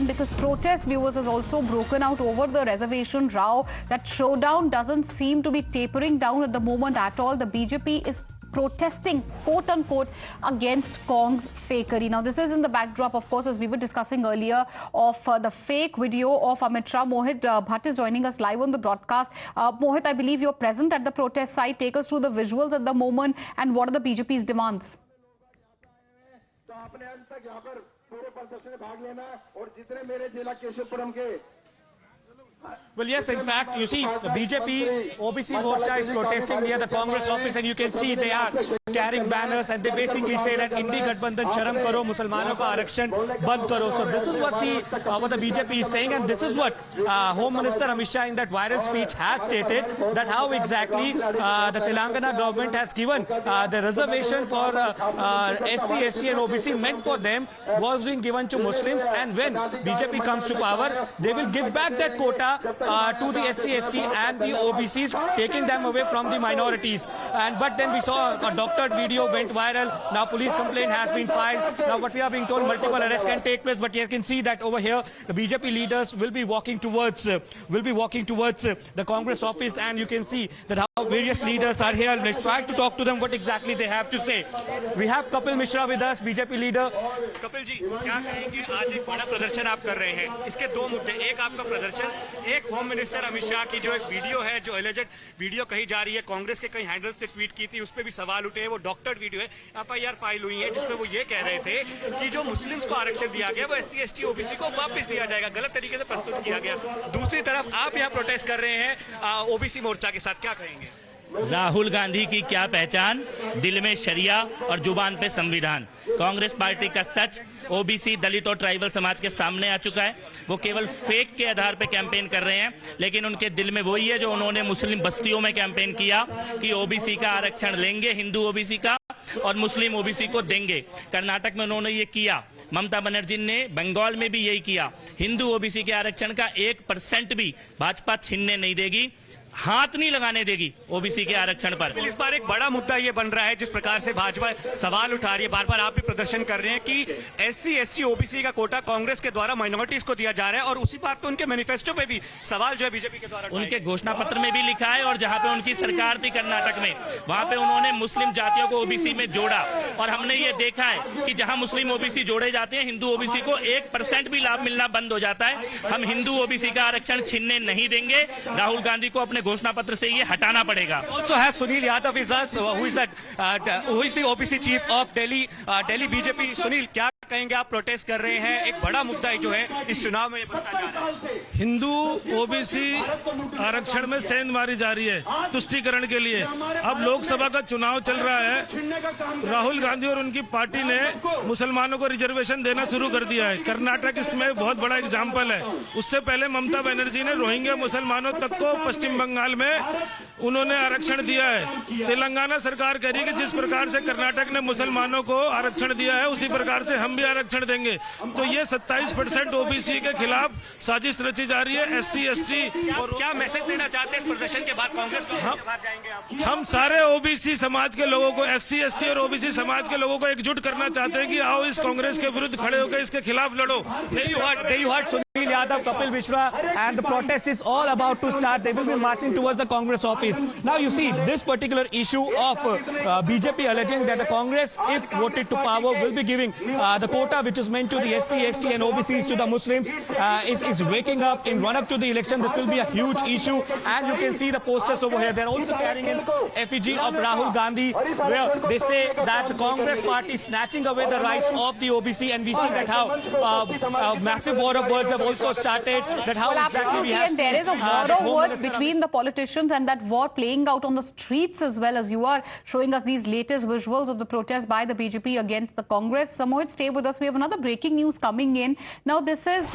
because protest viewers has also broken out over the reservation row. That showdown doesn't seem to be tapering down at the moment at all. The BJP is protesting, quote unquote, against Kong's fakery. Now, this is in the backdrop, of course, as we were discussing earlier, of the fake video of Amit Shah. Mohit Bhatt is joining us live on the broadcast. Mohit, I believe you're present at the protest site. Take us through the visuals at the moment and what are the BJP's demands? Well, yes, in fact, you see, the BJP OBC Morcha is protesting near the Congress office, and you can see they are carrying banners, and they basically say that Indi Gadbandhan Sharam Karo, Musalmanon ka Arakshan Band Karo. So this is what the BJP is saying, and this is what Home Minister Amit Shah in that viral speech has stated, that how exactly the Telangana government has given the reservation for SC, SC and OBC meant for them was being given to Muslims, and when BJP comes to power, they will give back that quota to the SC, ST and the OBCs, taking them away from the minorities. But then we saw a doctored video went viral. Now police complaint has been filed. Now what we are being told, multiple arrests can take place. But you can see that over here, the BJP leaders will be walking towards the Congress office, and you can see that how various leaders are here. Let's try to talk to them what exactly they have to say. We have Kapil Mishra with us, BJP leader. Kapil जी, क्या कहेंगे? आज एक बड़ा प्रदर्शन आप कर रहे हैं. इसके दो मुद्दे, एक आपका प्रदर्शन, एक होम मिनिस्टर अमित शाह की जो एक वीडियो है, जो एलिजेड वीडियो कही जा रही है, कांग्रेस के कई हैंडल्स से ट्वीट की थी, उस पर भी सवाल उठे हैं. वो डॉक्टर्ड वीडियो है, एफआईआर फाइल हुई है, जिसमें वो ये कह रहे थे कि जो मुस्लिम्स को आरक्षण दिया गया वो SC, ST, OBC को वापस दिया जाएगा. गलत तरीके से प्रस्तुत किया गया. दूसरी तरफ आप यहाँ प्रोटेस्ट कर रहे हैं OBC मोर्चा के साथ, क्या कहेंगे? राहुल गांधी की क्या पहचान, दिल में शरिया और जुबान पे संविधान. कांग्रेस पार्टी का सच ओबीसी, दलित और ट्राइबल समाज के सामने आ चुका है. वो केवल फेक के आधार पे कैंपेन कर रहे हैं, लेकिन उनके दिल में वही है जो उन्होंने मुस्लिम बस्तियों में कैंपेन किया कि ओबीसी का आरक्षण लेंगे, हिंदू ओबीसी का, और मुस्लिम ओबीसी को देंगे. कर्नाटक में उन्होंने ये किया. ममता बनर्जी ने बंगाल में भी यही किया. हिंदू ओबीसी के आरक्षण का 1% भी भाजपा छीनने नहीं देगी, हाथ नहीं लगाने देगी ओबीसी के आरक्षण पर. इस बार एक बड़ा मुद्दा ये बन रहा है, जिस प्रकार से भाजपा सवाल उठा रही है, बार बार आप भी प्रदर्शन कर रहे हैं कि SC, ST, OBC का कोटा कांग्रेस के द्वारा माइनॉरिटीज को दिया जा रहा है, और उसी बात पे उनके मैनिफेस्टो पे भी सवाल जो है बीजेपी के द्वारा, उनके घोषणा पत्र में भी लिखा है, और जहां पे उनकी सरकार थी कर्नाटक में, वहां पे उन्होंने मुस्लिम जातियों को ओबीसी में जोड़ा. और हमने ये देखा है कि जहां मुस्लिम ओबीसी जोड़े जाते हैं, हिंदू ओबीसी को 1% भी लाभ मिलना बंद हो जाता है. हम हिंदू ओबीसी का आरक्षण छीनने नहीं देंगे. राहुल गांधी को अपने घोषणा पत्र से हटाना पड़ेगा. Also have Sunil Yadav is us, who is the OBC chief of Delhi BJP. Sunil, क्या कहेंगे? आप प्रोटेस्ट कर रहे हैं, एक बड़ा मुद्दा जो है इस चुनाव में बनता जा रहा है. हिंदू ओबीसी आरक्षण में सेंध मारी जा रही है तुष्टीकरण के लिए. अब लोकसभा का चुनाव चल रहा है. राहुल गांधी और उनकी पार्टी ने मुसलमानों को रिजर्वेशन देना शुरू कर दिया है. कर्नाटक इसमें बहुत बड़ा एग्जाम्पल है. उससे पहले ममता बनर्जी ने रोहिंग्या मुसलमानों तक को पश्चिम बंगाल में उन्होंने आरक्षण दिया है. तेलंगाना सरकार कह रही है कि जिस प्रकार से कर्नाटक ने मुसलमानों को आरक्षण दिया है, उसी प्रकार से हम भी आरक्षण देंगे. तो ये 27% ओबीसी के खिलाफ साजिश रची जा रही है. SC, ST और क्या मैसेज देना चाहते हैं इस प्रदर्शन के बाद? कांग्रेस को बाहर जाएंगे आप? हम सारे ओबीसी समाज के लोगों को, SC, ST और ओबीसी समाज के लोगों को एकजुट करना चाहते हैं कि आओ इस कांग्रेस के विरुद्ध खड़े होकर इसके खिलाफ लड़ो. There you heard Sunil Yadav, Kapil Mishra, and the protest is all about to start. They will be marching towards the Congress office. Now you see this particular issue of BJP alleging that the Congress, if voted to power, will be giving the quota which is meant to the SC, ST and OBCs to the Muslims, is waking up in run-up to the election. This will be a huge issue, and you can see the posters over here. They're also carrying an effigy of Rahul Gandhi, where they say that the Congress party is snatching away the rights of the OBC, and we see that how a massive war of words have also started. That how exactly we have and there is a war of words between the politicians, and that war playing out on the streets as well, as you are showing us these latest visuals of the protest by the BJP against the Congress. Samohit, stay with us. We have another breaking news coming in. Now, this is